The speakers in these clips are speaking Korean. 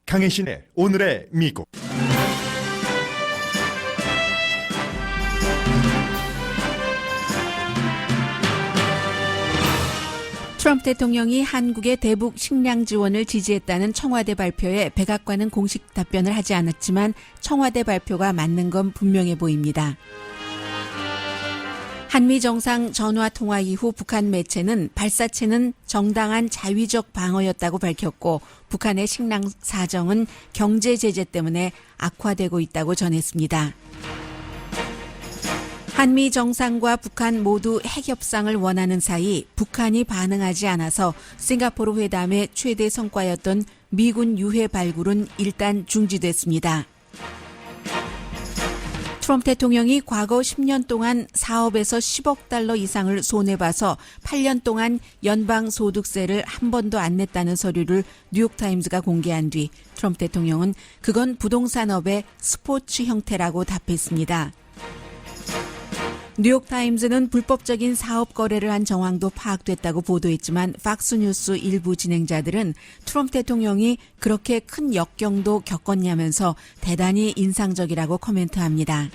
강혜신의 오늘의 미국. 트럼프 대통령이 한국의 대북 식량 지원을 지지했다는 청와대 발표에 백악관은 공식 답변을 하지 않았지만 청와대 발표가 맞는 건 분명해 보입니다. 한미 정상 전화 통화 이후 북한 매체는 발사체는 정당한 자위적 방어였다고 밝혔고 북한의 식량 사정은 경제 제재 때문에 악화되고 있다고 전했습니다. 한미 정상과 북한 모두 핵 협상을 원하는 사이 북한이 반응하지 않아서 싱가포르 회담의 최대 성과였던 미군 유해 발굴은 일단 중지됐습니다. 트럼프 대통령이 과거 10년 동안 사업에서 10억 달러 이상을 손해봐서 8년 동안 연방소득세를 한 번도 안 냈다는 서류를 뉴욕타임즈가 공개한 뒤 트럼프 대통령은 그건 부동산업의 스포츠 형태라고 답했습니다. 뉴욕타임즈는 불법적인 사업 거래를 한 정황도 파악됐다고 보도했지만 팍스뉴스 일부 진행자들은 트럼프 대통령이 그렇게 큰 역경도 겪었냐면서 대단히 인상적이라고 코멘트합니다.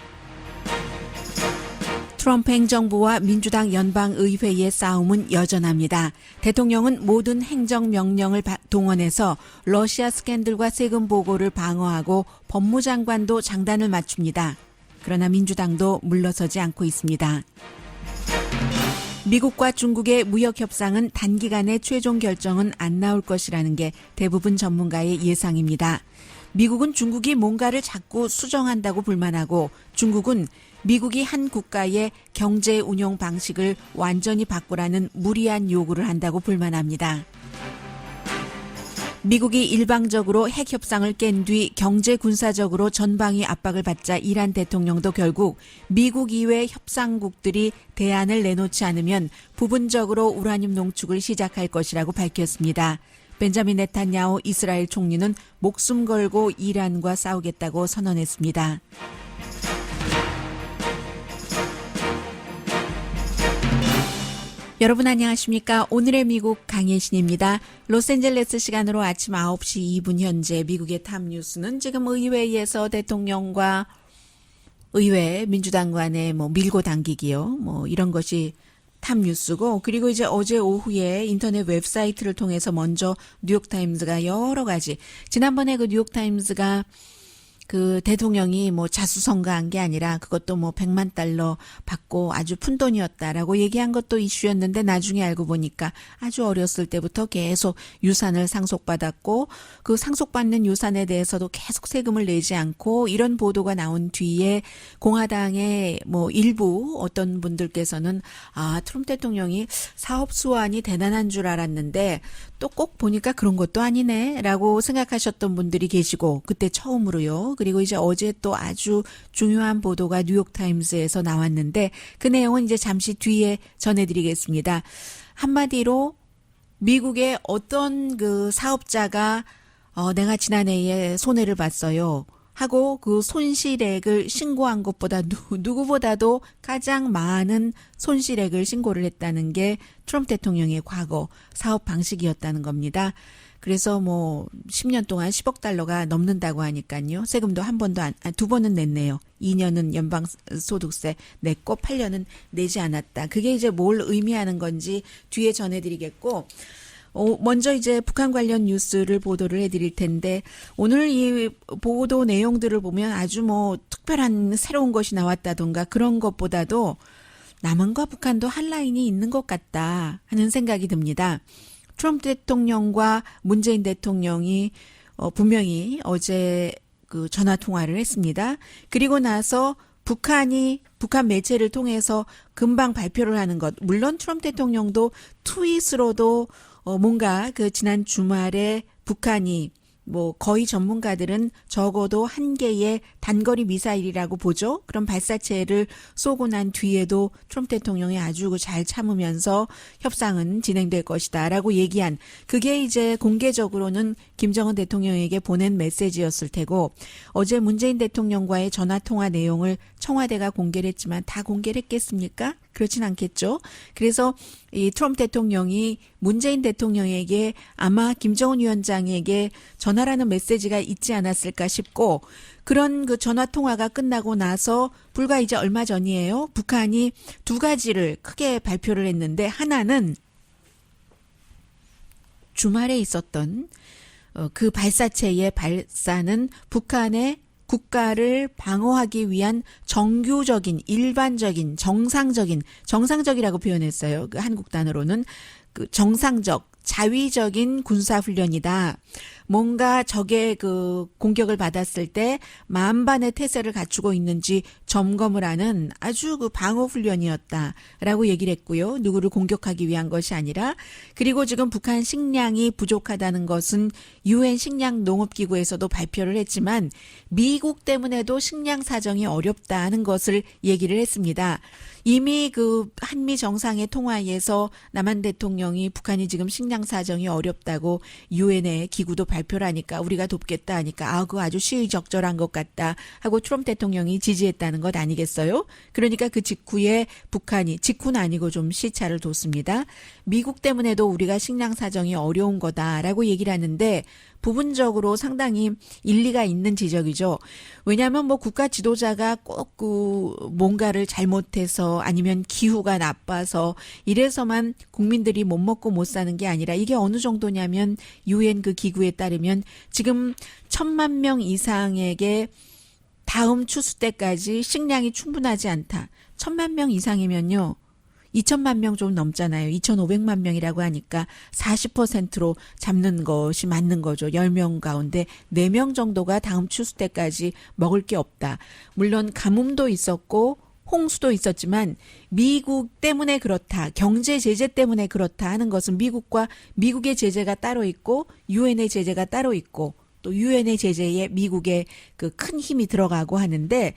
트럼프 행정부와 민주당 연방의회의 싸움은 여전합니다. 대통령은 모든 행정명령을 동원해서 러시아 스캔들과 세금 보고를 방어하고 법무장관도 장단을 맞춥니다. 그러나 민주당도 물러서지 않고 있습니다. 미국과 중국의 무역 협상은 단기간에 최종 결정은 안 나올 것이라는 게 대부분 전문가의 예상입니다. 미국은 중국이 뭔가를 자꾸 수정한다고 불만하고 중국은 미국이 한 국가의 경제 운용 방식을 완전히 바꾸라는 무리한 요구를 한다고 불만합니다. 미국이 일방적으로 핵 협상을 깬 뒤 경제 군사적으로 전방위 압박을 받자 이란 대통령도 결국 미국 이외 협상국들이 대안을 내놓지 않으면 부분적으로 우라늄 농축을 시작할 것이라고 밝혔습니다. 벤자민 네탄야후 이스라엘 총리는 목숨 걸고 이란과 싸우겠다고 선언했습니다. 여러분 안녕하십니까? 오늘의 미국 강혜신입니다. 로스앤젤레스 시간으로 아침 9시 2분 현재 미국의 탑뉴스는 지금 의회에서 대통령과 의회 민주당 간의 밀고 당기기요. 이런 것이 탑뉴스고 그리고 이제 어제 오후에 인터넷 웹사이트를 통해서 먼저 뉴욕타임즈가 여러 가지 지난번에 그 뉴욕타임즈가 그 대통령이 자수성가한 게 아니라 그것도 100만 달러 받고 아주 푼돈이었다라고 얘기한 것도 이슈였는데 나중에 알고 보니까 아주 어렸을 때부터 계속 유산을 상속받았고 그 상속받는 유산에 대해서도 계속 세금을 내지 않고 이런 보도가 나온 뒤에 공화당의 일부 어떤 분들께서는 트럼프 대통령이 사업 수완이 대단한 줄 알았는데 또 꼭 보니까 그런 것도 아니네 라고 생각하셨던 분들이 계시고 그때 처음으로요. 그리고 이제 어제 또 아주 중요한 보도가 뉴욕타임스에서 나왔는데 그 내용은 이제 잠시 뒤에 전해드리겠습니다. 한마디로 미국의 어떤 그 사업자가 내가 지난해에 손해를 봤어요. 하고 그 손실액을 신고한 것보다 누구보다도 가장 많은 손실액을 신고를 했다는 게 트럼프 대통령의 과거 사업 방식이었다는 겁니다. 그래서 10년 동안 10억 달러가 넘는다고 하니까요. 세금도 두 번은 냈네요. 2년은 연방소득세 냈고 8년은 내지 않았다. 그게 이제 뭘 의미하는 건지 뒤에 전해드리겠고 먼저 이제 북한 관련 뉴스를 보도를 해드릴 텐데 오늘 이 보도 내용들을 보면 아주 특별한 새로운 것이 나왔다던가 그런 것보다도 남한과 북한도 한 라인이 있는 것 같다 하는 생각이 듭니다. 트럼프 대통령과 문재인 대통령이 분명히 어제 그 전화 통화를 했습니다. 그리고 나서 북한 매체를 통해서 금방 발표를 하는 것. 물론 트럼프 대통령도 트윗으로도 뭔가 그 지난 주말에 북한이 거의 전문가들은 적어도 한 개의 단거리 미사일이라고 보죠. 그럼 발사체를 쏘고 난 뒤에도 트럼프 대통령이 아주 잘 참으면서 협상은 진행될 것이다라고 얘기한 그게 이제 공개적으로는 김정은 대통령에게 보낸 메시지였을 테고 어제 문재인 대통령과의 전화통화 내용을 청와대가 공개를 했지만 다 공개를 했겠습니까? 그렇진 않겠죠. 그래서 이 트럼프 대통령이 문재인 대통령에게 아마 김정은 위원장에게 전화라는 메시지가 있지 않았을까 싶고, 그런 그 전화 통화가 끝나고 나서 불과 이제 얼마 전이에요. 북한이 두 가지를 크게 발표를 했는데, 하나는 주말에 있었던 그 발사체의 발사는 북한의 국가를 방어하기 위한 정규적인, 일반적인, 정상적이라고 표현했어요. 그 한국 단어로는 그 정상적, 자위적인 군사훈련이다. 뭔가 적의 그 공격을 받았을 때 만반의 태세를 갖추고 있는지 점검을 하는 아주 그 방어훈련이었다라고 얘기를 했고요. 누구를 공격하기 위한 것이 아니라. 그리고 지금 북한 식량이 부족하다는 것은 유엔 식량농업기구에서도 발표를 했지만 미국 때문에도 식량 사정이 어렵다는 것을 얘기를 했습니다. 이미 그 한미 정상회 통화에서 남한 대통령이 북한이 지금 식량 사정이 어렵다고 유엔의 기구도 발표를 하니까 우리가 돕겠다 하니까 그거 아주 시의적절한 것 같다 하고 트럼프 대통령이 지지했다는 것 아니겠어요? 그러니까 그 직후에 북한이, 직후는 아니고 좀 시차를 뒀습니다. 미국 때문에도 우리가 식량 사정이 어려운 거다라고 얘기를 하는데 부분적으로 상당히 일리가 있는 지적이죠. 왜냐하면 뭐 국가 지도자가 꼭 그 뭔가를 잘못해서 아니면 기후가 나빠서 이래서만 국민들이 못 먹고 못 사는 게 아니라 이게 어느 정도냐면 유엔 그 기구에 따르면 지금 1,000만 명 이상에게 다음 추수 때까지 식량이 충분하지 않다. 1,000만 명 이상이면요. 2천만 명 좀 넘잖아요. 2,500만 명이라고 하니까 40%로 잡는 것이 맞는 거죠. 10명 가운데 4명 정도가 다음 추수 때까지 먹을 게 없다. 물론 가뭄도 있었고 홍수도 있었지만 미국 때문에 그렇다. 경제 제재 때문에 그렇다 하는 것은 미국의 제재가 따로 있고 유엔의 제재가 따로 있고 또 유엔의 제재에 미국의 그 큰 힘이 들어가고 하는데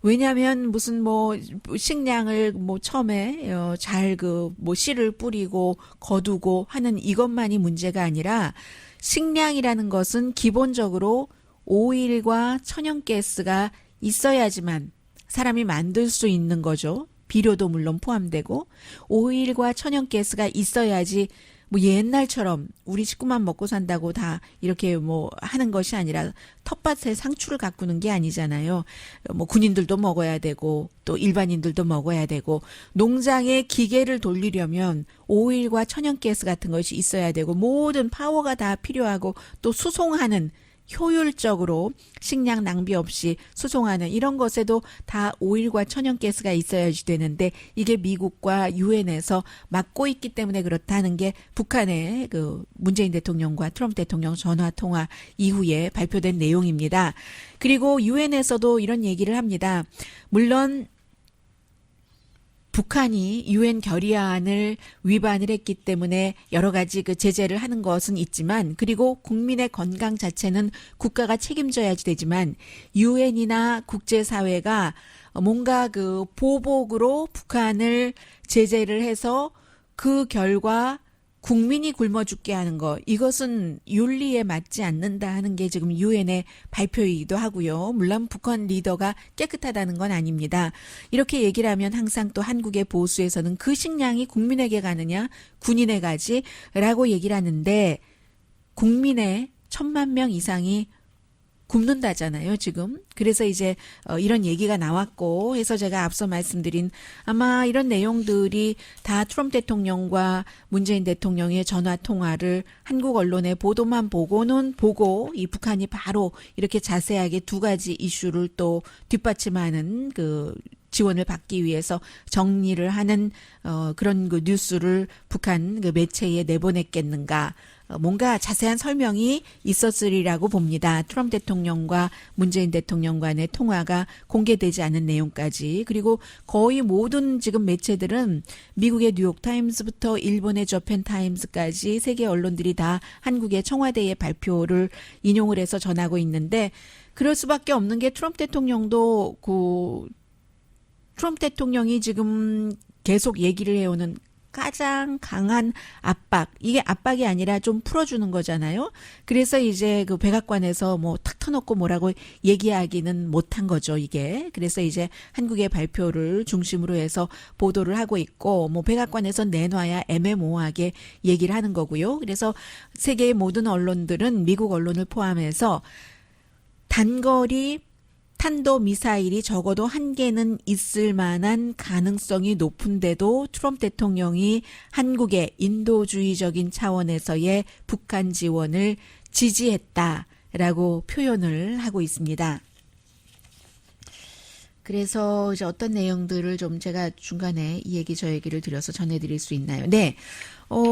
왜냐하면 무슨 뭐 식량을 뭐 처음에 잘 그 뭐 씨를 뿌리고 거두고 하는 이것만이 문제가 아니라 식량이라는 것은 기본적으로 오일과 천연가스가 있어야지만 사람이 만들 수 있는 거죠. 비료도 물론 포함되고 오일과 천연가스가 있어야지 뭐 옛날처럼 우리 식구만 먹고 산다고 다 이렇게 뭐 하는 것이 아니라 텃밭에 상추를 가꾸는 게 아니잖아요. 뭐 군인들도 먹어야 되고 또 일반인들도 먹어야 되고 농장에 기계를 돌리려면 오일과 천연가스 같은 것이 있어야 되고 모든 파워가 다 필요하고 또 수송하는 효율적으로 식량 낭비 없이 수송하는 이런 것에도 다 오일과 천연가스가 있어야지 되는데 이게 미국과 유엔에서 막고 있기 때문에 그렇다는 게 북한의 그 문재인 대통령과 트럼프 대통령 전화 통화 이후에 발표된 내용입니다. 그리고 유엔에서도 이런 얘기를 합니다. 물론 북한이 유엔 결의안을 위반을 했기 때문에 여러 가지 그 제재를 하는 것은 있지만 그리고 국민의 건강 자체는 국가가 책임져야지 되지만 유엔이나 국제사회가 뭔가 그 보복으로 북한을 제재를 해서 그 결과 국민이 굶어 죽게 하는 거 이것은 윤리에 맞지 않는다 하는 게 지금 유엔의 발표이기도 하고요. 물론 북한 리더가 깨끗하다는 건 아닙니다. 이렇게 얘기를 하면 항상 또 한국의 보수에서는 그 식량이 국민에게 가느냐 군인에 가지라고 얘기를 하는데 국민의 1,000만 명 이상이 굶는다잖아요, 지금. 그래서 이제 이런 얘기가 나왔고 해서 제가 앞서 말씀드린 아마 이런 내용들이 다 트럼프 대통령과 문재인 대통령의 전화 통화를 한국 언론의 보도만 보고는 보고 이 북한이 바로 이렇게 자세하게 두 가지 이슈를 또 뒷받침하는 그 지원을 받기 위해서 정리를 하는 그런 그 뉴스를 북한 그 매체에 내보냈겠는가. 뭔가 자세한 설명이 있었으리라고 봅니다. 트럼프 대통령과 문재인 대통령 간의 통화가 공개되지 않은 내용까지. 그리고 거의 모든 지금 매체들은 미국의 뉴욕타임스부터 일본의 저펜타임스까지 세계 언론들이 다 한국의 청와대의 발표를 인용을 해서 전하고 있는데 그럴 수밖에 없는 게 트럼프 대통령이 지금 계속 얘기를 해오는 가장 강한 압박, 이게 압박이 아니라 좀 풀어주는 거잖아요. 그래서 이제 그 백악관에서 뭐 탁 터놓고 뭐라고 얘기하기는 못한 거죠, 이게. 그래서 이제 한국의 발표를 중심으로 해서 보도를 하고 있고, 뭐 백악관에서 내놔야 애매모호하게 얘기를 하는 거고요. 그래서 세계의 모든 언론들은 미국 언론을 포함해서 단거리 탄도 미사일이 적어도 한 개는 있을 만한 가능성이 높은데도 트럼프 대통령이 한국의 인도주의적인 차원에서의 북한 지원을 지지했다라고 표현을 하고 있습니다. 그래서 이제 어떤 내용들을 좀 제가 중간에 이 얘기 저 얘기를 드려서 전해드릴 수 있나요? 네.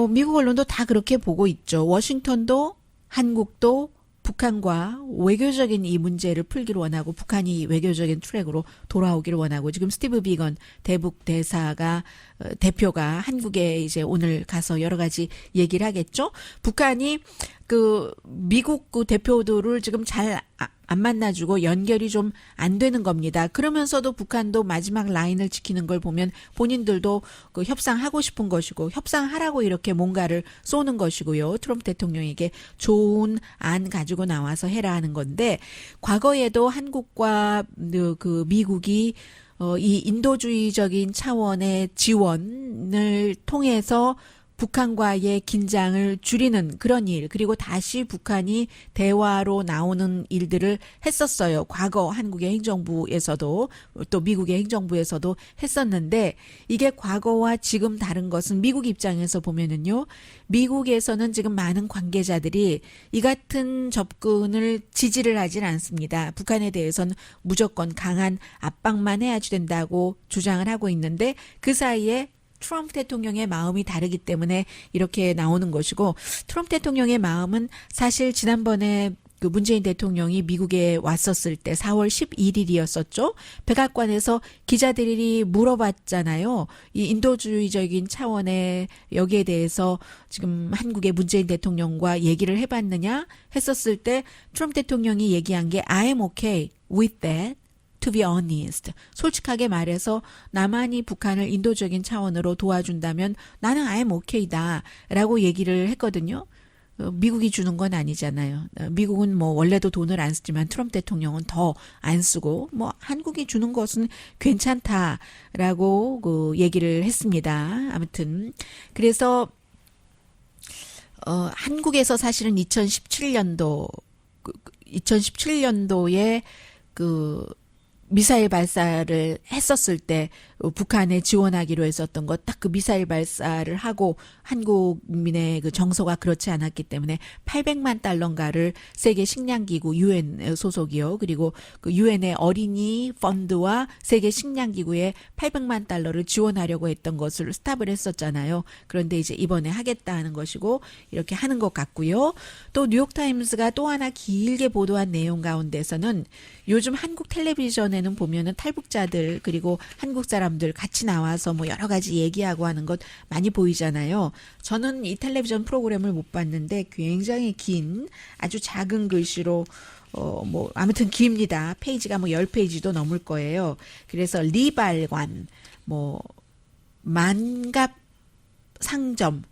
미국 언론도 다 그렇게 보고 있죠. 워싱턴도 한국도 북한과 외교적인 이 문제를 풀기를 원하고 북한이 외교적인 트랙으로 돌아오기를 원하고 지금 스티브 비건 대북 대표가 한국에 이제 오늘 가서 여러 가지 얘기를 하겠죠. 북한이 그 미국 그 대표들을 지금 잘 안 만나주고 연결이 좀 안 되는 겁니다. 그러면서도 북한도 마지막 라인을 지키는 걸 보면 본인들도 그 협상하고 싶은 것이고 협상하라고 이렇게 뭔가를 쏘는 것이고요. 트럼프 대통령에게 좋은 안 가지고 나와서 해라 하는 건데 과거에도 한국과 그 미국이 이 인도주의적인 차원의 지원을 통해서 북한과의 긴장을 줄이는 그런 일, 그리고 다시 북한이 대화로 나오는 일들을 했었어요. 과거 한국의 행정부에서도 또 미국의 행정부에서도 했었는데 이게 과거와 지금 다른 것은 미국 입장에서 보면은요. 미국에서는 지금 많은 관계자들이 이 같은 접근을 지지를 하진 않습니다. 북한에 대해서는 무조건 강한 압박만 해야지 된다고 주장을 하고 있는데 그 사이에 트럼프 대통령의 마음이 다르기 때문에 이렇게 나오는 것이고 트럼프 대통령의 마음은 사실 지난번에 그 문재인 대통령이 미국에 왔었을 때 4월 11일이었었죠. 백악관에서 기자들이 물어봤잖아요. 이 인도주의적인 차원의 여기에 대해서 지금 한국의 문재인 대통령과 얘기를 해봤느냐 했었을 때 트럼프 대통령이 얘기한 게 I'm okay with that. To be honest. 솔직하게 말해서 나만이 북한을 인도적인 차원으로 도와준다면 나는 I'm okay다 라고 얘기를 했거든요. 미국이 주는 건 아니잖아요. 미국은 뭐 원래도 돈을 안 쓰지만 트럼프 대통령은 더 안 쓰고 뭐 한국이 주는 것은 괜찮다라고 그 얘기를 했습니다. 아무튼 그래서 한국에서 사실은 2017년도에 그 미사일 발사를 했었을 때 북한에 지원하기로 했었던 것 딱 그 미사일 발사를 하고 한국민의 그 정서가 그렇지 않았기 때문에 800만 달러인가를 세계 식량기구 UN 소속이요. 그리고 그 UN의 어린이 펀드와 세계 식량기구에 800만 달러를 지원하려고 했던 것을 스탑을 했었잖아요. 그런데 이제 이번에 하겠다 하는 것이고 이렇게 하는 것 같고요. 또 뉴욕타임스가 또 하나 길게 보도한 내용 가운데서는 요즘 한국 텔레비전에는 보면은 탈북자들 그리고 한국 사람들 같이 나와서 뭐 여러 가지 얘기하고 하는 것 많이 보이잖아요. 저는 이 텔레비전 프로그램을 못 봤는데 굉장히 긴 아주 작은 글씨로 뭐 아무튼 깁니다. 페이지가 뭐 10페이지도 넘을 거예요. 그래서 리발관 뭐 만갑 상점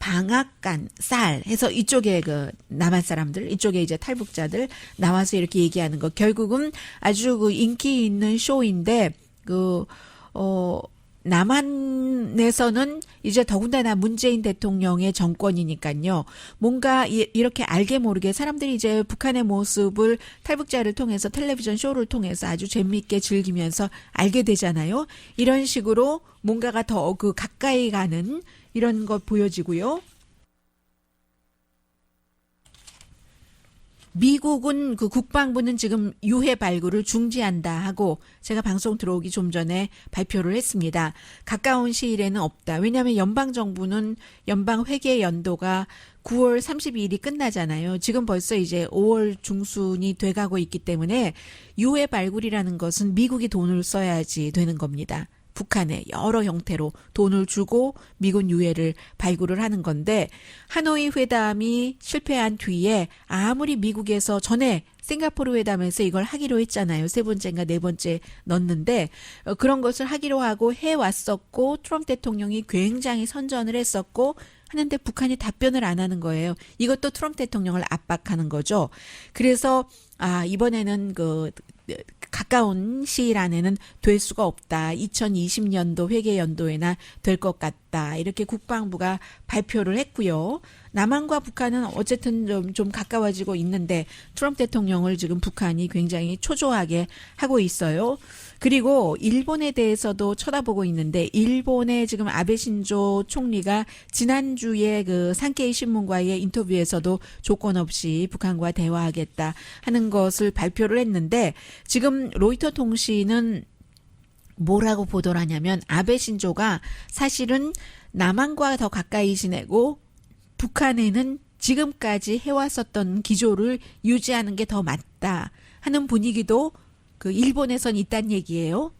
방앗간 쌀 해서 이쪽에 그 남한 사람들 이쪽에 이제 탈북자들 나와서 이렇게 얘기하는 거 결국은 아주 그 인기 있는 쇼인데 남한에서는 이제 더군다나 문재인 대통령의 정권이니까요. 뭔가 이렇게 알게 모르게 사람들이 이제 북한의 모습을 탈북자를 통해서 텔레비전 쇼를 통해서 아주 재미있게 즐기면서 알게 되잖아요. 이런 식으로 뭔가가 더 그 가까이 가는 이런 것 보여지고요. 미국은 그 국방부는 지금 유해 발굴을 중지한다 하고 제가 방송 들어오기 좀 전에 발표를 했습니다. 가까운 시일에는 없다. 왜냐하면 연방정부는 연방회계 연도가 9월 32일이 끝나잖아요. 지금 벌써 이제 5월 중순이 돼가고 있기 때문에 유해 발굴이라는 것은 미국이 돈을 써야지 되는 겁니다. 북한에 여러 형태로 돈을 주고 미군 유해를 발굴을 하는 건데 하노이 회담이 실패한 뒤에 아무리 미국에서 전에 싱가포르 회담에서 이걸 하기로 했잖아요. 세 번째인가 네 번째 넣었는데 그런 것을 하기로 하고 해왔었고 트럼프 대통령이 굉장히 선전을 했었고 하는데 북한이 답변을 안 하는 거예요. 이것도 트럼프 대통령을 압박하는 거죠. 그래서 이번에는 가까운 시일 안에는 될 수가 없다. 2020년도 회계연도에나 될 것 같다. 이렇게 국방부가 발표를 했고요. 남한과 북한은 어쨌든 좀 가까워지고 있는데 트럼프 대통령을 지금 북한이 굉장히 초조하게 하고 있어요. 그리고 일본에 대해서도 쳐다보고 있는데 일본의 지금 아베 신조 총리가 지난주에 그 산케이 신문과의 인터뷰에서도 조건 없이 북한과 대화하겠다 하는 것을 발표를 했는데 지금 로이터 통신은 뭐라고 보도를 하냐면 아베 신조가 사실은 남한과 더 가까이 지내고 북한에는 지금까지 해왔었던 기조를 유지하는 게 더 맞다 하는 분위기도 그 일본에선 있단 얘기예요.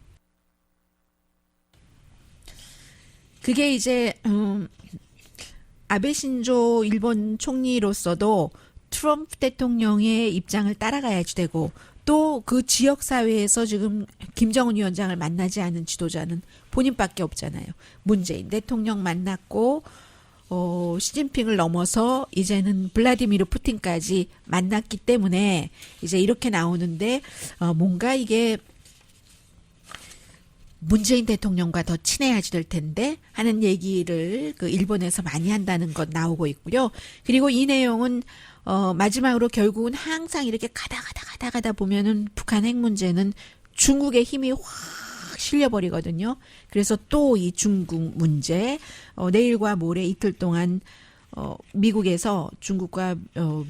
그게 이제 아베 신조 일본 총리로서도 트럼프 대통령의 입장을 따라가야지 되고 또 그 지역 사회에서 지금 김정은 위원장을 만나지 않은 지도자는 본인밖에 없잖아요. 문재인 대통령 만났고 시진핑을 넘어서 이제는 블라디미르 푸틴까지 만났기 때문에 이제 이렇게 나오는데 뭔가 이게 문재인 대통령과 더 친해야지 될 텐데 하는 얘기를 그 일본에서 많이 한다는 것 나오고 있고요. 그리고 이 내용은 마지막으로 결국은 항상 이렇게 가다 보면은 북한 핵 문제는 중국의 힘이 확 실려버리거든요. 그래서 또 이 중국 문제 내일과 모레 이틀 동안 미국에서 중국과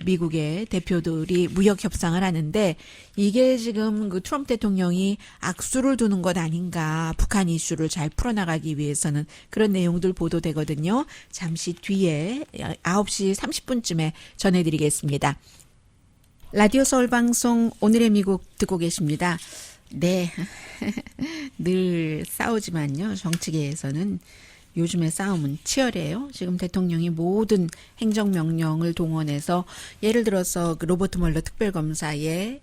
미국의 대표들이 무역 협상을 하는데 이게 지금 그 트럼프 대통령이 악수를 두는 것 아닌가 북한 이슈를 잘 풀어나가기 위해서는 그런 내용들 보도되거든요. 잠시 뒤에 9시 30분쯤에 전해드리겠습니다. 라디오 서울 방송 오늘의 미국 듣고 계십니다. 네, 늘 싸우지만요. 정치계에서는 요즘의 싸움은 치열해요. 지금 대통령이 모든 행정명령을 동원해서 예를 들어서 그 로버트 멀러 특별검사의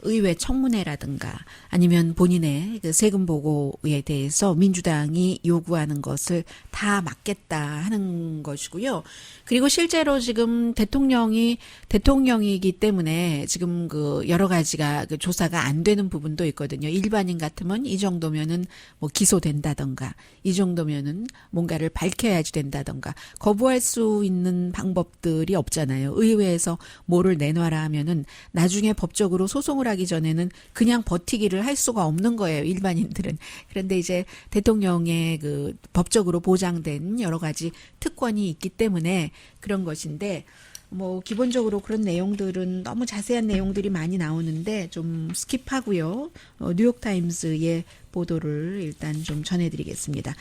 의회 청문회라든가 아니면 본인의 그 세금 보고에 대해서 민주당이 요구하는 것을 다 막겠다 하는 것이고요. 그리고 실제로 지금 대통령이기 때문에 지금 그 여러 가지가 그 조사가 안 되는 부분도 있거든요. 일반인 같으면 이 정도면은 뭐 기소된다던가 이 정도면은 뭔가를 밝혀야지 된다던가 거부할 수 있는 방법들이 없잖아요. 의회에서 뭐를 내놔라 하면은 나중에 법적으로 소송을 하기 전에는 그냥 버티기를 할 수가 없는 거예요. 일반인들은. 그런데 이제 대통령의 그 법적으로 보장된 여러 가지 특권이 있기 때문에 그런 것인데 뭐 기본적으로 그런 내용들은 너무 자세한 내용들이 많이 나오는데 좀 스킵하고요. 뉴욕타임스의 보도를 일단 좀 전해드리겠습니다.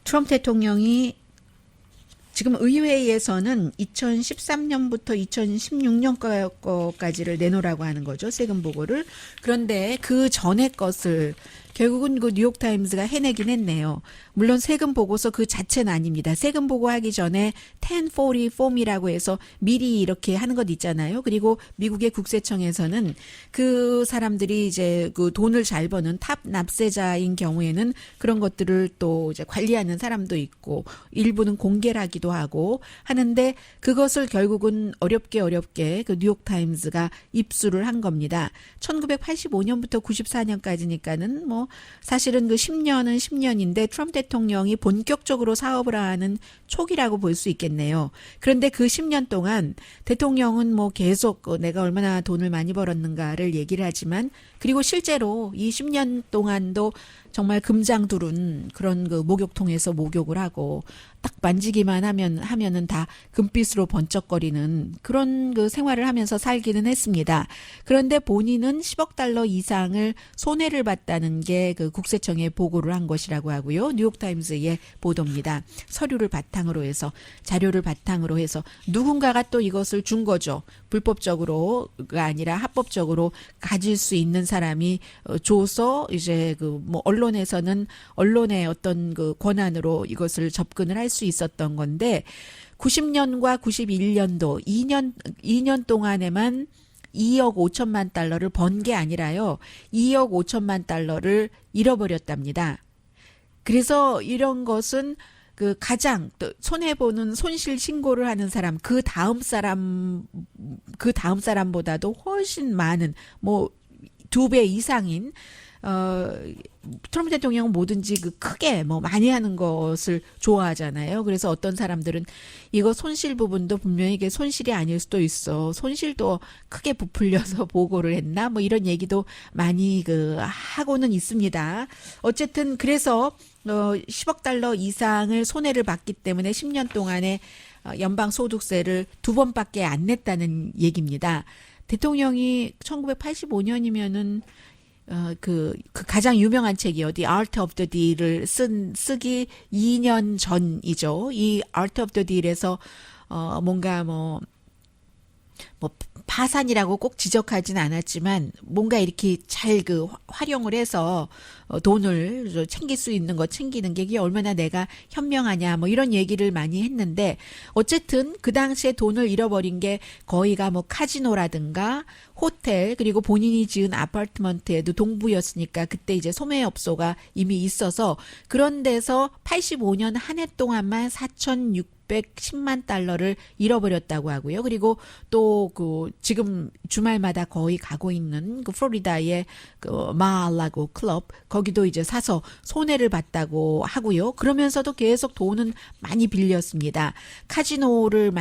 트럼프 대통령이 지금 의회에서는 2013년부터 2016년까지를 내놓으라고 하는 거죠. 세금 보고를. 그런데 그 전에 것을 결국은 그 뉴욕타임스가 해내긴 했네요. 물론 세금 보고서 그 자체는 아닙니다. 세금 보고하기 전에 1040 폼이라고 해서 미리 이렇게 하는 것 있잖아요. 그리고 미국의 국세청에서는 그 사람들이 이제 그 돈을 잘 버는 탑 납세자인 경우에는 그런 것들을 또 이제 관리하는 사람도 있고 일부는 공개를 하기도 하고 하는데 그것을 결국은 어렵게 그 뉴욕타임스가 입수를 한 겁니다. 1985년부터 94년까지니까는 뭐 사실은 그 10년은 10년인데 트럼프 대통령이 본격적으로 사업을 하는 초기라고 볼 수 있겠네요. 그런데 그 10년 동안 대통령은 뭐 계속 내가 얼마나 돈을 많이 벌었는가를 얘기를 하지만 그리고 실제로 이 10년 동안도 정말 금장두른 그런 그 목욕통에서 목욕을 하고 딱 만지기만 하면은 다 금빛으로 번쩍거리는 그런 그 생활을 하면서 살기는 했습니다. 그런데 본인은 10억 달러 이상을 손해를 봤다는 게 그 국세청에 보고를 한 것이라고 하고요. 뉴욕타임즈의 보도입니다. 서류를 바탕으로 해서 자료를 바탕으로 해서 누군가가 또 이것을 준 거죠. 불법적으로가 아니라 합법적으로 가질 수 있는 사람이 줘서 이제 그 뭐 언론에서는 언론의 어떤 그 권한으로 이것을 접근을 할 수 있었던 건데 90년과 91년도 2년 동안에만 2억 5천만 달러를 번 게 아니라요. 2억 5천만 달러를 잃어버렸답니다. 그래서 이런 것은 그 가장 또 손해보는 손실 신고를 하는 사람 그 다음 사람보다도 훨씬 많은 뭐 2배 이상인 트럼프 대통령은 뭐든지 그 크게 뭐 많이 하는 것을 좋아하잖아요. 그래서 어떤 사람들은 이거 손실 부분도 분명히 이게 손실이 아닐 수도 있어. 손실도 크게 부풀려서 보고를 했나? 뭐 이런 얘기도 많이 그 하고는 있습니다. 어쨌든 그래서 10억 달러 이상을 손해를 봤기 때문에 10년 동안에 연방 소득세를 2번밖에 안 냈다는 얘기입니다. 대통령이 1985년이면은 그 가장 유명한 책이 The Art of the Deal을 쓰기 2년 전이죠. 이 Art of the Deal에서 뭔가 뭐 파산이라고 꼭 지적하진 않았지만 뭔가 이렇게 잘 그 활용을 해서 돈을 챙길 수 있는 거 챙기는 게 이게 얼마나 내가 현명하냐 뭐 이런 얘기를 많이 했는데 어쨌든 그 당시에 돈을 잃어버린 게 거의가 뭐 카지노라든가 호텔 그리고 본인이 지은 아파트먼트에도 동부였으니까 그때 이제 소매업소가 이미 있어서 그런 데서 85년 한 해 동안만 4,610만 달러를 잃어버렸다고 하고요. 그리고 또 그 지금 주말마다 거의 가고 있는 그 플로리다의 그 마알라고 클럽 거기도 이제 사서 손해를 봤다고 하고요. 그러면서도 계속 돈은 많이 빌렸습니다. 카지노를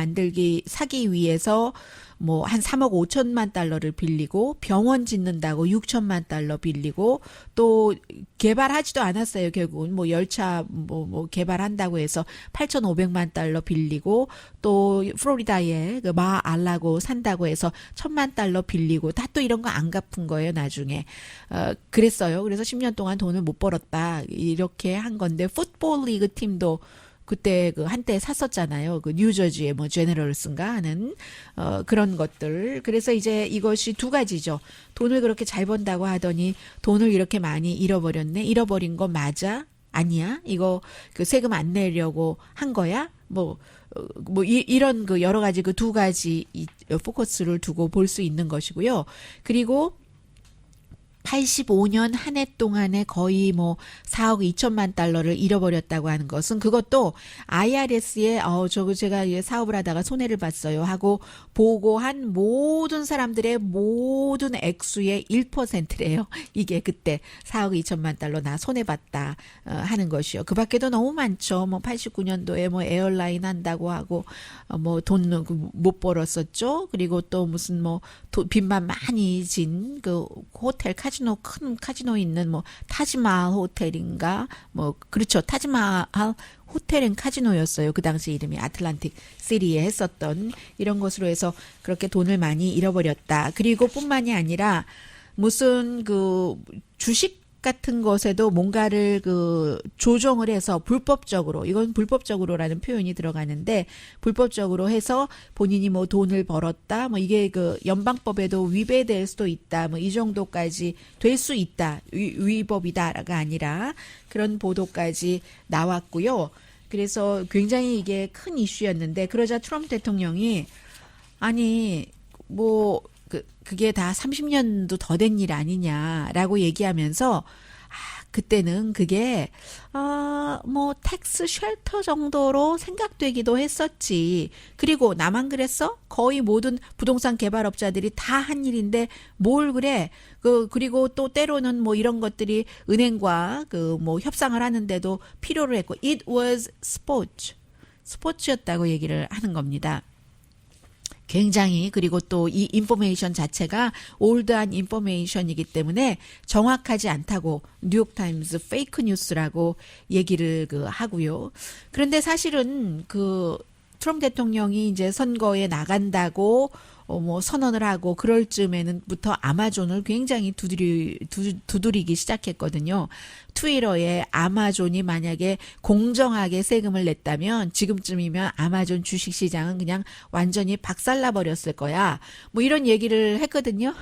사기 위해서 뭐 한 3억 5천만 달러를 빌리고 병원 짓는다고 6천만 달러 빌리고 또 개발하지도 않았어요. 결국은 뭐 열차 뭐 개발한다고 해서 8,500만 달러 빌리고 또 플로리다에 그 마알라고 산다고 해서 1,000만 달러 빌리고 다 또 이런 거 안 갚은 거예요. 나중에 그랬어요. 그래서 10년 동안 돈을 못 벌었다 이렇게 한 건데 풋볼 리그 팀도 그때 그 한때 샀었잖아요. 그 뉴저지의 뭐 제너럴스인가 하는 그런 것들. 그래서 이제 이것이 두 가지죠. 돈을 그렇게 잘 번다고 하더니 돈을 이렇게 많이 잃어버렸네. 잃어버린 거 맞아? 아니야? 이거 그 세금 안 내려고 한 거야? 이런 그 여러 가지 그 두 가지 포커스를 두고 볼 수 있는 것이고요. 그리고 85년 한 해 동안에 거의 뭐 4억 2천만 달러를 잃어버렸다고 하는 것은 그것도 IRS에 제가 사업을 하다가 손해를 봤어요 하고 보고한 모든 사람들의 모든 액수의 1%래요. 이게 그때 4억 2천만 달러 나 손해봤다 하는 것이요. 그 밖에도 너무 많죠. 뭐 89년도에 뭐 에어라인 한다고 하고 뭐 돈 못 벌었었죠. 그리고 또 무슨 뭐 빚만 많이 진 그 호텔 카지노 큰 카지노 있는 뭐 타지마할 호텔인가 뭐 그렇죠. 타지마할 호텔 앤 카지노였어요. 그 당시 이름이 아틀란틱 시리에 했었던 이런 것으로 해서 그렇게 돈을 많이 잃어버렸다. 그리고 뿐만이 아니라 무슨 그 주식 같은 것에도 뭔가를 그 조정을 해서 불법적으로 이건 불법적으로라는 표현이 들어가는데 불법적으로 해서 본인이 뭐 돈을 벌었다 뭐 이게 그 연방법에도 위배될 수도 있다 뭐 이 정도까지 될 수 있다 위법이다가 아니라 그런 보도까지 나왔고요. 그래서 굉장히 이게 큰 이슈였는데 그러자 트럼프 대통령이 아니 뭐 그게 다 30년도 더 된 일 아니냐라고 얘기하면서 그때는 그게 뭐 텍스 쉘터 정도로 생각되기도 했었지. 그리고 나만 그랬어? 거의 모든 부동산 개발업자들이 다 한 일인데 뭘 그래? 그리고 또 때로는 뭐 이런 것들이 은행과 그 뭐 협상을 하는데도 필요를 했고 it was 스포츠였다고 얘기를 하는 겁니다. 굉장히 그리고 또 이 인포메이션 자체가 올드한 인포메이션이기 때문에 정확하지 않다고 뉴욕타임즈 페이크 뉴스라고 얘기를 하고요. 그런데 사실은 트럼프 대통령이 이제 선거에 나간다고 뭐 선언을 하고 그럴 쯤에는부터 아마존을 굉장히 두드리기 시작했거든요. 트위터에 아마존이 만약에 공정하게 세금을 냈다면 지금쯤이면 아마존 주식시장은 그냥 완전히 박살나 버렸을 거야. 뭐 이런 얘기를 했거든요.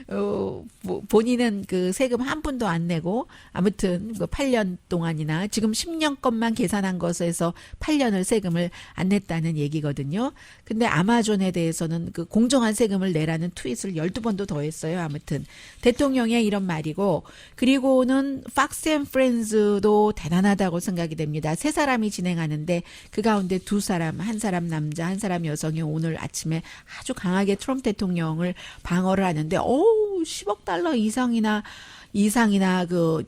뭐 본인은 그 세금 한 푼도 안 내고 아무튼 그 8년 동안이나 지금 10년 것만 계산한 것에서 8년을 세금을 안 냈다는 얘기거든요. 근데 아마존에 대해서는 그 공정한 세금을 내라는 트윗을 12번도 더 했어요. 아무튼 대통령의 이런 말이고 그리고는 팍스 앤 프렌즈도 대단하다고 생각이 됩니다. 세 사람이 진행하는데 그 가운데 두 사람, 한 사람 남자, 한 사람 여성이 오늘 아침에 아주 강하게 트럼프 대통령을 방어를 하는데 10억 달러 이상이나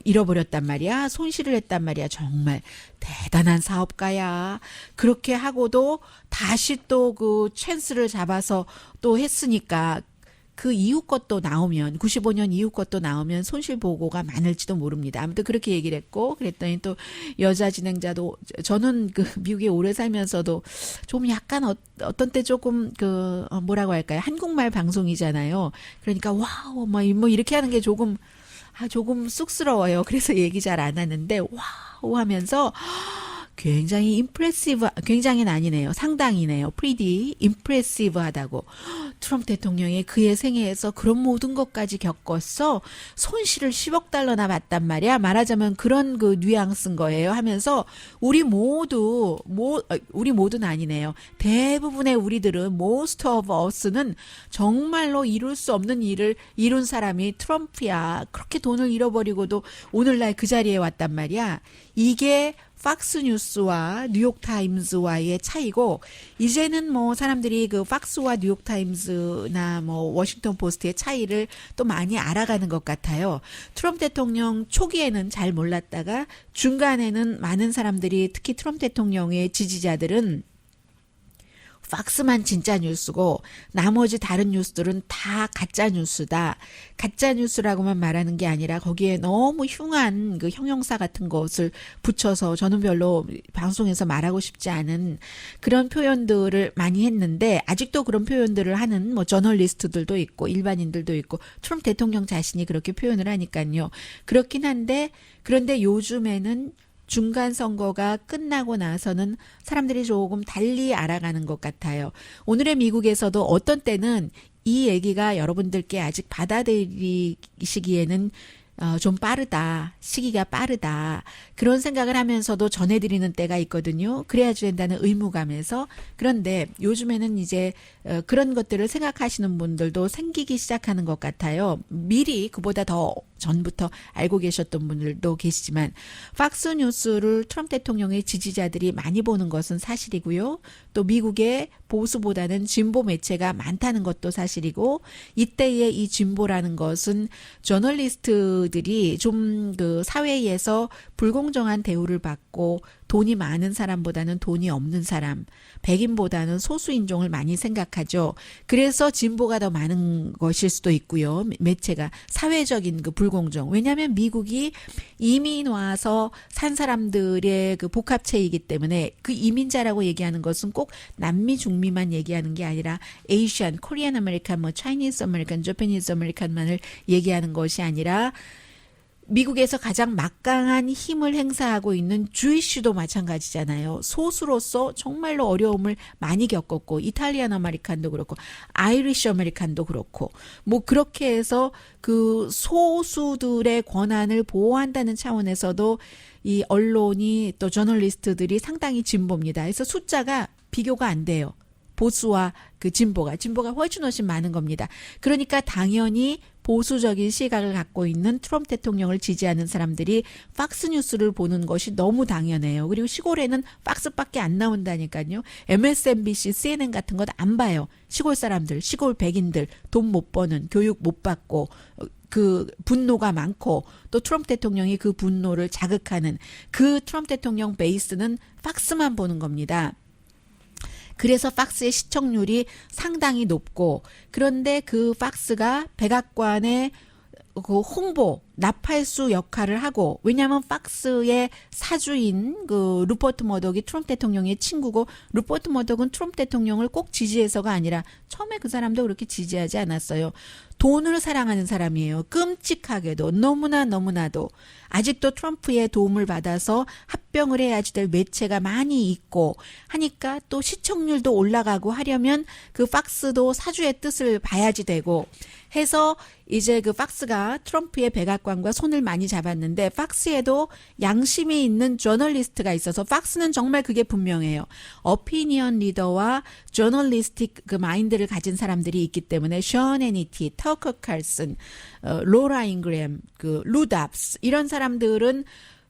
잃어버렸단 말이야. 손실을 했단 말이야. 정말 대단한 사업가야. 그렇게 하고도 다시 또 그 찬스를 잡아서 또 했으니까 그 이후 것도 나오면 95년 이후 것도 나오면 손실 보고가 많을지도 모릅니다. 아무튼 그렇게 얘기를 했고 그랬더니 또 여자 진행자도 저는 미국에 오래 살면서도 좀 약간 어떤 때 조금 뭐라고 할까요? 한국말 방송이잖아요. 그러니까 와우 뭐 이렇게 하는 게 조금 쑥스러워요. 그래서 얘기 잘 안 하는데 와우 하면서 굉장히 굉장히는 아니네요. 상당히네요. pretty impressive 하다고. 트럼프 대통령이 그의 생애에서 그런 모든 것까지 겪었어. 손실을 10억 달러나 봤단 말이야. 말하자면 그런 뉘앙스인 거예요. 하면서 우리는 아니네요. 대부분의 우리들은 most of us는 정말로 이룰 수 없는 일을 이룬 사람이 트럼프야. 그렇게 돈을 잃어버리고도 오늘날 그 자리에 왔단 말이야. 이게 팍스뉴스와 뉴욕타임즈와의 차이고 이제는 뭐 사람들이 팍스와 뉴욕타임즈나 뭐 워싱턴 포스트의 차이를 또 많이 알아가는 것 같아요. 트럼프 대통령 초기에는 잘 몰랐다가 중간에는 많은 사람들이 특히 트럼프 대통령의 지지자들은 팍스만 진짜 뉴스고 나머지 다른 뉴스들은 다 가짜 뉴스다. 가짜 뉴스라고만 말하는 게 아니라 거기에 너무 흉한 형용사 같은 것을 붙여서 저는 별로 방송에서 말하고 싶지 않은 그런 표현들을 많이 했는데 아직도 그런 표현들을 하는 뭐 저널리스트들도 있고 일반인들도 있고 트럼프 대통령 자신이 그렇게 표현을 하니까요. 그렇긴 한데 그런데 요즘에는 중간 선거가 끝나고 나서는 사람들이 조금 달리 알아가는 것 같아요. 오늘의 미국에서도 어떤 때는 이 얘기가 여러분들께 아직 받아들이시기에는 좀 빠르다. 시기가 빠르다. 그런 생각을 하면서도 전해드리는 때가 있거든요. 그래야지 된다는 의무감에서. 그런데 요즘에는 이제 그런 것들을 생각하시는 분들도 생기기 시작하는 것 같아요. 미리 그보다 더 전부터 알고 계셨던 분들도 계시지만 팍스뉴스를 트럼프 대통령의 지지자들이 많이 보는 것은 사실이고요. 또 미국의 보수보다는 진보 매체가 많다는 것도 사실이고 이때의 이 진보라는 것은 저널리스트들이 좀 사회에서 불공정한 대우를 받고 돈이 많은 사람보다는 돈이 없는 사람, 백인보다는 소수인종을 많이 생각하죠. 그래서 진보가 더 많은 것일 수도 있고요. 매체가 사회적인 불공정. 왜냐하면 미국이 이민 와서 산 사람들의 복합체이기 때문에 그 이민자라고 얘기하는 것은 꼭 남미 중미만 얘기하는 게 아니라 에이시안, 코리안 아메리칸, 뭐 차이니스 아메리칸, 저패니스 아메리칸만을 얘기하는 것이 아니라 미국에서 가장 막강한 힘을 행사하고 있는 주이쉬도 마찬가지잖아요. 소수로서 정말로 어려움을 많이 겪었고 이탈리안 아메리칸도 그렇고 아이리쉬 아메리칸도 그렇고 뭐 그렇게 해서 그 소수들의 권한을 보호한다는 차원에서도 이 언론이 또 저널리스트들이 상당히 진보입니다. 그래서 숫자가 비교가 안 돼요. 보수와 진보가 훨씬 많은 겁니다. 그러니까 당연히 보수적인 시각을 갖고 있는 트럼프 대통령을 지지하는 사람들이 팍스뉴스를 보는 것이 너무 당연해요. 그리고 시골에는 팍스밖에 안 나온다니까요. MSNBC, CNN 같은 것 안 봐요. 시골 사람들, 시골 백인들 돈 못 버는, 교육 못 받고 분노가 많고 또 트럼프 대통령이 그 분노를 자극하는 그 트럼프 대통령 베이스는 팍스만 보는 겁니다. 그래서 팍스의 시청률이 상당히 높고, 그런데 그 팍스가 백악관의 그 홍보, 나팔수 역할을 하고, 왜냐하면 팍스의 사주인 그 루퍼트 머덕이 트럼프 대통령의 친구고, 루퍼트 머덕은 트럼프 대통령을 꼭 지지해서가 아니라 처음에 그 사람도 그렇게 지지하지 않았어요. 돈을 사랑하는 사람이에요. 끔찍하게도 너무나도 아직도 트럼프의 도움을 받아서 합병을 해야지 될 매체가 많이 있고 하니까, 또 시청률도 올라가고 하려면 그 팍스도 사주의 뜻을 봐야지 되고 해서, 이제 그 팍스가 트럼프의 백악관과 손을 많이 잡았는데, 팍스에도 양심이 있는 저널리스트가 있어서, 팍스는 정말 그게 분명해요. 어피니언 리더와 저널리스틱 그 마인드를 가진 사람들이 있기 때문에, 션 해니티, 터커 칼슨, 로라 잉그램, 그 루답스, 이런 사람들은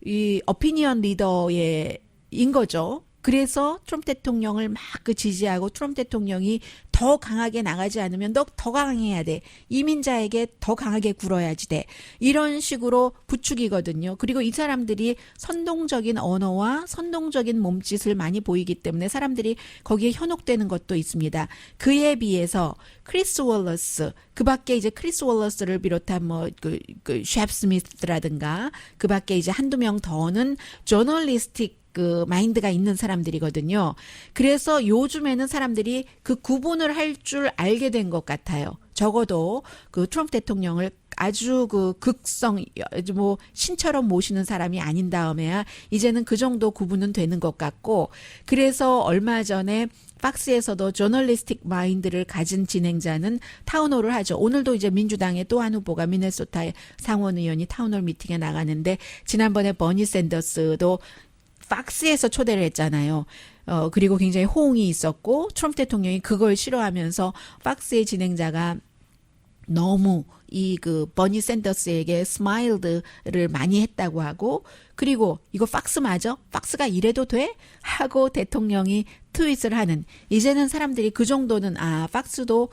이 어피니언 리더의 인 거죠. 그래서 트럼프 대통령을 막 그 지지하고, 트럼프 대통령이 더 강하게 나가지 않으면 너 더 강해야 돼. 이민자에게 더 강하게 굴어야지 돼. 이런 식으로 부추기거든요. 그리고 이 사람들이 선동적인 언어와 선동적인 몸짓을 많이 보이기 때문에 사람들이 거기에 현혹되는 것도 있습니다. 그에 비해서 크리스 월러스, 그 밖에 이제 크리스 월러스를 비롯한 그 셰프 스미스라든가 그 밖에 이제 한두 명 더는 저널리스틱 그 마인드가 있는 사람들이거든요. 그래서 요즘에는 사람들이 그 구분을 할 줄 알게 된 것 같아요. 적어도 그 트럼프 대통령을 아주 그 극성, 뭐 신처럼 모시는 사람이 아닌 다음에야 이제는 그 정도 구분은 되는 것 같고, 그래서 얼마 전에 팍스에서도 저널리스틱 마인드를 가진 진행자는 타운홀을 하죠. 오늘도 이제 민주당의 또 한 후보가 미네소타의 상원 의원이 타운홀 미팅에 나가는데, 지난번에 버니 샌더스도 팍스에서 초대를 했잖아요. 그리고 굉장히 호응이 있었고, 트럼프 대통령이 그걸 싫어하면서 팍스의 진행자가 너무 이 그 버니 샌더스에게 스마일드를 많이 했다고 하고, 그리고 이거 팍스 맞아? 팍스가 이래도 돼? 하고 대통령이 트윗을 하는, 이제는 사람들이 그 정도는 팍스도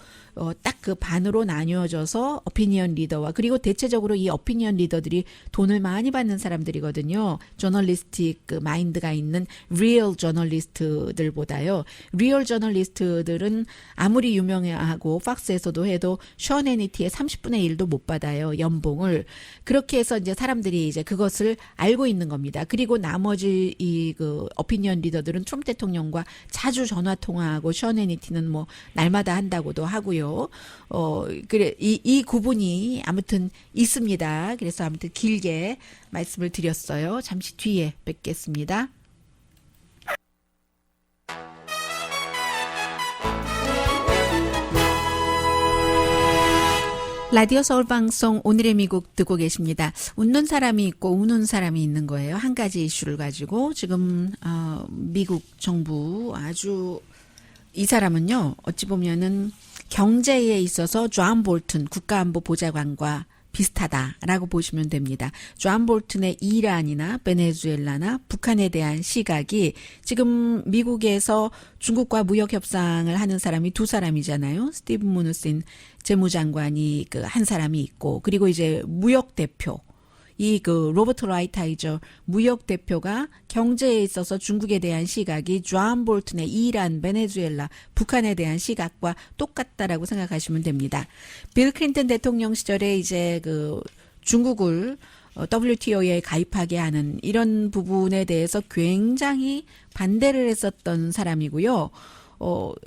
딱 그 반으로 나뉘어져서 어피니언 리더와, 그리고 대체적으로 이 어피니언 리더들이 돈을 많이 받는 사람들이거든요. 저널리스틱 그 마인드가 있는 리얼 저널리스트들보다요. 리얼 저널리스트들은 아무리 유명하고 팍스에서도 해도 션 해니티의 30분의 1도 못 받아요. 연봉을. 그렇게 해서 이제 사람들이 이제 그것을 알고 있는 겁니다. 그리고 나머지 이 그 어피니언 리더들은 트럼프 대통령과 자주 전화 통화하고, 션 해니티는 뭐 날마다 한다고도 하고요. 그래 이 구분이 아무튼 있습니다. 그래서 아무튼 길게 말씀을 드렸어요. 잠시 뒤에 뵙겠습니다. 라디오 서울방송 오늘의 미국 듣고 계십니다. 웃는 사람이 있고 우는 사람이 있는 거예요. 한 가지 이슈를 가지고 지금 미국 정부 아주, 이 사람은요 어찌 보면은 경제에 있어서 존 볼튼 국가안보보좌관과 비슷하다라고 보시면 됩니다. 존 볼튼의 이란이나 베네수엘라나 북한에 대한 시각이, 지금 미국에서 중국과 무역 협상을 하는 사람이 두 사람이잖아요. 스티브 무누신 재무장관이 그 한 사람이 있고, 그리고 이제 무역 대표, 이 그 로버트 라이트하이저 무역 대표가 경제에 있어서 중국에 대한 시각이 존 볼튼의 이란, 베네수엘라, 북한에 대한 시각과 똑같다라고 생각하시면 됩니다. 빌 클린턴 대통령 시절에 이제 그 중국을 WTO에 가입하게 하는 이런 부분에 대해서 굉장히 반대를 했었던 사람이고요.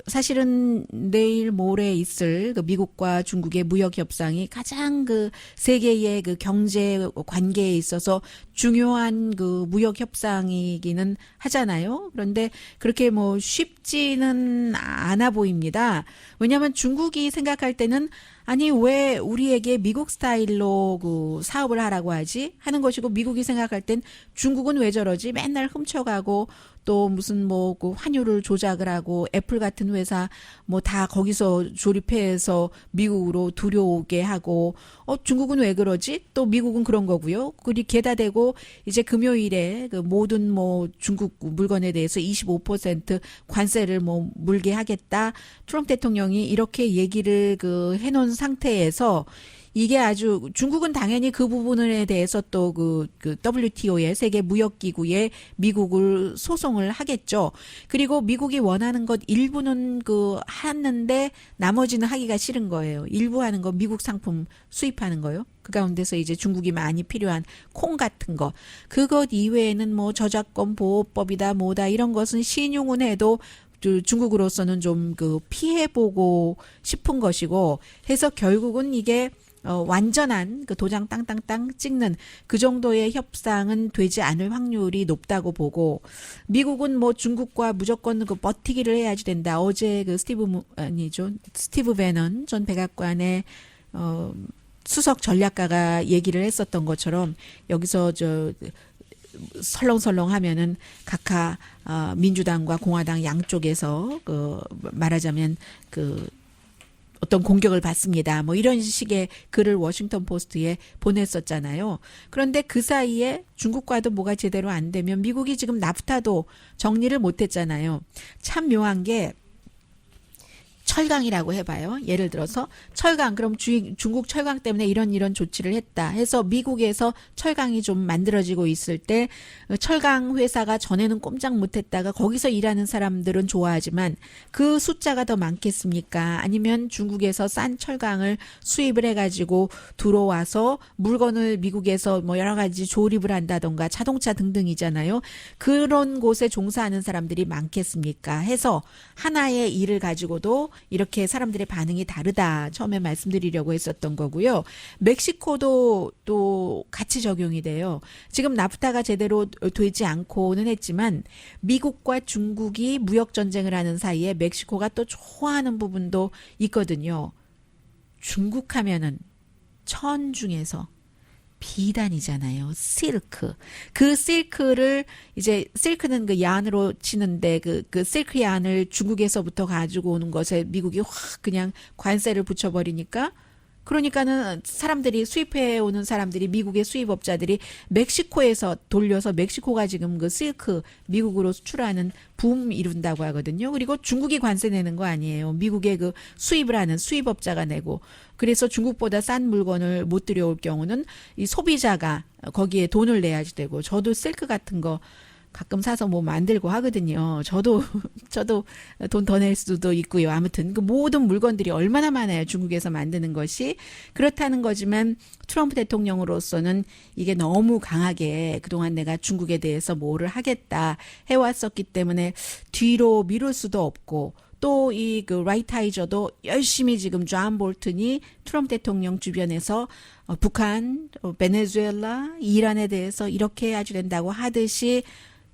사실은 내일 모레 있을 그 미국과 중국의 무역 협상이 가장 그 세계의 그 경제 관계에 있어서 중요한 그 무역 협상이기는 하잖아요. 그런데 그렇게 뭐 쉽지는 않아 보입니다. 왜냐하면 중국이 생각할 때는, 아니 왜 우리에게 미국 스타일로 그 사업을 하라고 하지 하는 것이고, 미국이 생각할 땐 중국은 왜 저러지, 맨날 훔쳐가고 또 무슨 뭐 그 환율을 조작을 하고, 애플 같은 회사 뭐 다 거기서 조립해서 미국으로 들여오게 하고, 중국은 왜 그러지? 또 미국은 그런 거고요. 그리 게다 대고 이제 금요일에 그 모든 뭐 중국 물건에 대해서 25% 관세를 뭐 물게 하겠다. 트럼프 대통령이 이렇게 얘기를 그 해놓은 상태에서 이게 아주 중국은 당연히 그 부분에 대해서 또 그 WTO의 세계 무역기구에 미국을 소송을 하겠죠. 그리고 미국이 원하는 것 일부는 하는데 나머지는 하기가 싫은 거예요. 일부 하는 거 미국 상품 수입하는 거요. 그 가운데서 이제 중국이 많이 필요한 콩 같은 거. 그것 이외에는 뭐 저작권 보호법이다 뭐다 이런 것은 신용은 해도 중국으로서는 좀 피해보고 싶은 것이고 해서 결국은 이게 완전한 도장 땅땅땅 찍는 그 정도의 협상은 되지 않을 확률이 높다고 보고 미국은 뭐 중국과 무조건 버티기를 해야지 된다. 어제 스티브 배넌 전 백악관의 수석 전략가가 얘기를 했었던 것처럼 여기서 설렁설렁 하면은 각하 민주당과 공화당 양쪽에서 말하자면 어떤 공격을 받습니다. 뭐 이런 식의 글을 워싱턴 포스트에 보냈었잖아요. 그런데 그 사이에 중국과도 뭐가 제대로 안 되면 미국이 지금 나프타도 정리를 못 했잖아요. 참 묘한 게 철강이라고 해봐요. 예를 들어서 철강 그럼 중국 철강 때문에 이런 조치를 했다 해서 미국에서 철강이 좀 만들어지고 있을 때 철강 회사가 전에는 꼼짝 못했다가 거기서 일하는 사람들은 좋아하지만 그 숫자가 더 많겠습니까? 아니면 중국에서 싼 철강을 수입을 해가지고 들어와서 물건을 미국에서 뭐 여러 가지 조립을 한다던가 자동차 등등이잖아요. 그런 곳에 종사하는 사람들이 많겠습니까? 해서 하나의 일을 가지고도 이렇게 사람들의 반응이 다르다. 처음에 말씀드리려고 했었던 거고요. 멕시코도 또 같이 적용이 돼요. 지금 나프타가 제대로 되지 않고는 했지만 미국과 중국이 무역 전쟁을 하는 사이에 멕시코가 또 좋아하는 부분도 있거든요. 중국 하면은 천 중에서 비단이잖아요. 실크. 그 실크를 이제 실크는 그 양으로 치는데 그 실크 양을 중국에서부터 가지고 오는 것에 미국이 확 그냥 관세를 붙여버리니까 그러니까는 사람들이 수입해 오는 사람들이 미국의 수입업자들이 멕시코에서 돌려서 멕시코가 지금 그 실크 미국으로 수출하는 붐 이룬다고 하거든요. 그리고 중국이 관세 내는 거 아니에요. 미국의 그 수입을 하는 수입업자가 내고 그래서 중국보다 싼 물건을 못 들여올 경우는 이 소비자가 거기에 돈을 내야지 되고 저도 실크 같은 거 가끔 사서 뭐 만들고 하거든요. 저도 돈 더 낼 수도 있고요. 아무튼 그 모든 물건들이 얼마나 많아요. 중국에서 만드는 것이. 그렇다는 거지만 트럼프 대통령으로서는 이게 너무 강하게 그동안 내가 중국에 대해서 뭐를 하겠다 해왔었기 때문에 뒤로 미룰 수도 없고 또 이 라이트하이저도 열심히 지금 존 볼튼이 트럼프 대통령 주변에서 북한, 베네수엘라, 이란에 대해서 이렇게 해야지 된다고 하듯이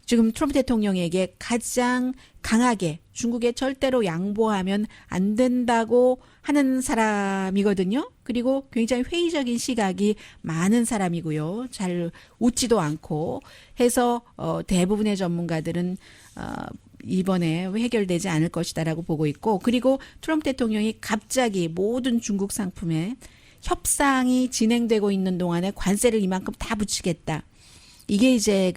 지금 트럼프 대통령에게 가장 강하게 중국에 절대로 양보하면 안 된다고 하는 사람이거든요. 그리고 굉장히 회의적인 시각이 많은 사람이고요. 잘 웃지도 않고 해서 대부분의 전문가들은 이번에 해결되지 않을 것이다라고 보고 있고 그리고 트럼프 대통령이 갑자기 모든 중국 상품에 협상이 진행되고 있는 동안에 관세를 이만큼 다 붙이겠다. 이게 이제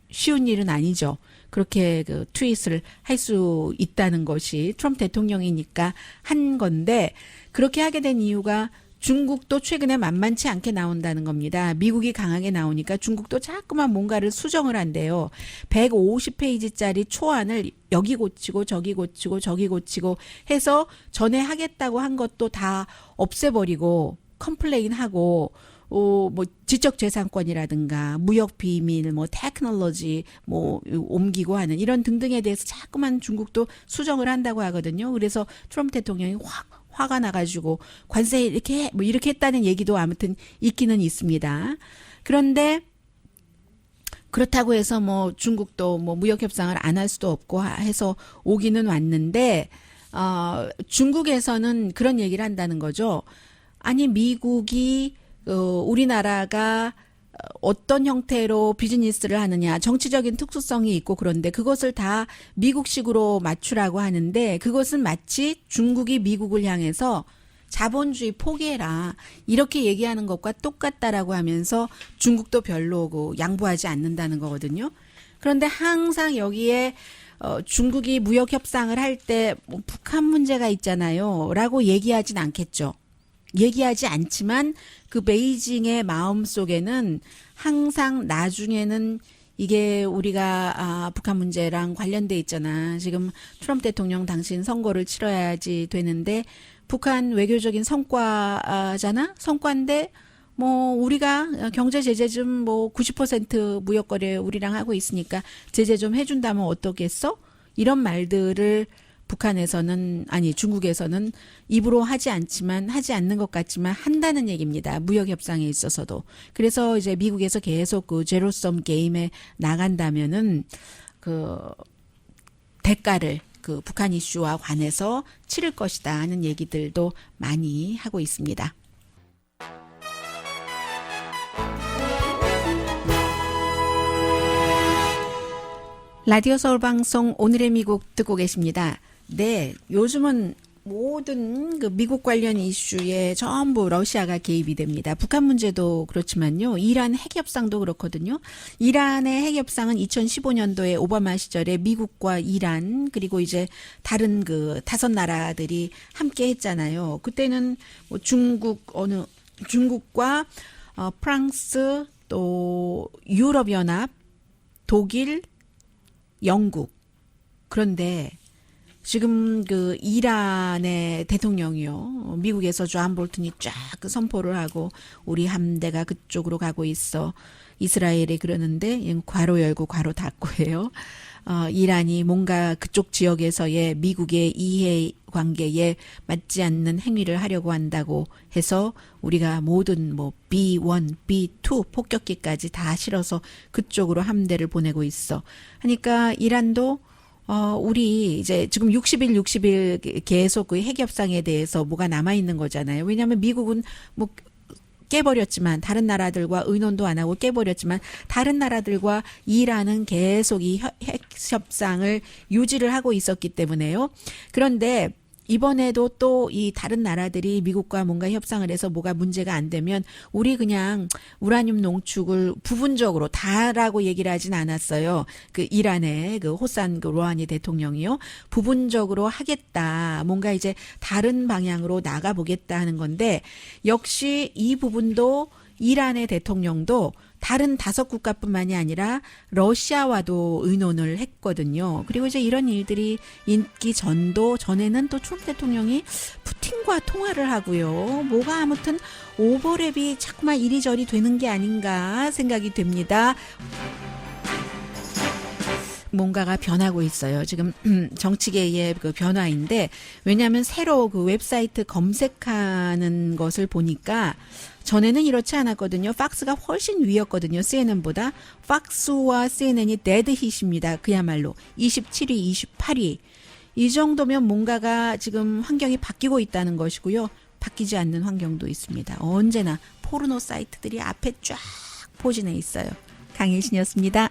쉬운 일은 아니죠. 그렇게 트윗을 할 수 있다는 것이 트럼프 대통령이니까 한 건데 그렇게 하게 된 이유가 중국도 최근에 만만치 않게 나온다는 겁니다. 미국이 강하게 나오니까 중국도 자꾸만 뭔가를 수정을 한대요. 150페이지짜리 초안을 여기 고치고 저기 고치고 저기 고치고 해서 전에 하겠다고 한 것도 다 없애버리고 컴플레인하고 뭐 지적재산권이라든가 무역 비밀, 뭐 테크놀로지 뭐 옮기고 하는 이런 등등에 대해서 자꾸만 중국도 수정을 한다고 하거든요. 그래서 트럼프 대통령이 화가 나가지고 관세 이렇게 뭐 이렇게 했다는 얘기도 아무튼 있기는 있습니다. 그런데 그렇다고 해서 뭐 중국도 뭐 무역 협상을 안 할 수도 없고 해서 오기는 왔는데 중국에서는 그런 얘기를 한다는 거죠. 아니 미국이 우리나라가 어떤 형태로 비즈니스를 하느냐 정치적인 특수성이 있고 그런데 그것을 다 미국식으로 맞추라고 하는데 그것은 마치 중국이 미국을 향해서 자본주의 포기해라 이렇게 얘기하는 것과 똑같다라고 하면서 중국도 별로 양보하지 않는다는 거거든요. 그런데 항상 여기에 중국이 무역 협상을 할 때 뭐 북한 문제가 있잖아요 라고 얘기하진 않겠죠. 얘기하지 않지만 그 베이징의 마음속에는 항상 나중에는 이게 우리가 북한 문제랑 관련돼 있잖아. 지금 트럼프 대통령 당신 선거를 치러야지 되는데 북한 외교적인 성과잖아. 성과인데 뭐 우리가 경제 제재 좀 뭐 90% 무역 거래 우리랑 하고 있으니까 제재 좀 해준다면 어떻겠어? 이런 말들을 북한에서는 아니 중국에서는 입으로 하지 않지만 하지 않는 것 같지만 한다는 얘기입니다. 무역 협상에 있어서도. 그래서 이제 미국에서 계속 그 제로섬 게임에 나간다면은 그 대가를 그 북한 이슈와 관해서 치를 것이다 하는 얘기들도 많이 하고 있습니다. 라디오 서울 방송 오늘의 미국 듣고 계십니다. 네, 요즘은 모든 그 미국 관련 이슈에 전부 러시아가 개입이 됩니다. 북한 문제도 그렇지만요. 이란 핵 협상도 그렇거든요. 이란의 핵 협상은 2015년도에 오바마 시절에 미국과 이란 그리고 이제 다른 그 5나라들이 함께 했잖아요. 그때는 뭐 중국과 프랑스 또 유럽연합, 독일, 영국. 그런데 지금 그 이란의 대통령이요. 미국에서 존 볼튼이 쫙 그 선포를 하고 우리 함대가 그쪽으로 가고 있어. 이스라엘이 그러는데 괄호 열고 괄호 닫고 해요. 이란이 뭔가 그쪽 지역에서의 미국의 이해 관계에 맞지 않는 행위를 하려고 한다고 해서 우리가 모든 뭐 B1, B2 폭격기까지 다 실어서 그쪽으로 함대를 보내고 있어. 하니까 이란도 우리 이제 지금 60일 계속 그 핵협상에 대해서 뭐가 남아있는 거잖아요. 왜냐하면 미국은 뭐 깨버렸지만 다른 나라들과 의논도 안 하고 깨버렸지만 다른 나라들과 이란은 계속 이 핵협상을 유지를 하고 있었기 때문에요. 그런데 이번에도 또 이 다른 나라들이 미국과 뭔가 협상을 해서 뭐가 문제가 안 되면 우리 그냥 우라늄 농축을 부분적으로 다라고 얘기를 하진 않았어요. 그 이란의 그 호산 그 로하니 대통령이요. 부분적으로 하겠다. 뭔가 이제 다른 방향으로 나가보겠다 하는 건데 역시 이 부분도 이란의 대통령도 다른 5국가뿐만이 아니라 러시아와도 의논을 했거든요. 그리고 이제 이런 일들이 있기 전에는 또 트럼프 대통령이 푸틴과 통화를 하고요. 뭐가 아무튼 오버랩이 자꾸만 이리저리 되는 게 아닌가 생각이 됩니다. 뭔가가 변하고 있어요. 지금 정치계의 그 변화인데 왜냐하면 새로 그 웹사이트 검색하는 것을 보니까 전에는 이렇지 않았거든요. 팍스가 훨씬 위였거든요. CNN보다. 팍스와 CNN이 데드힛입니다. 그야말로 27위, 28위. 이 정도면 뭔가가 지금 환경이 바뀌고 있다는 것이고요. 바뀌지 않는 환경도 있습니다. 언제나 포르노 사이트들이 앞에 쫙 포진해 있어요. 강혜신이었습니다.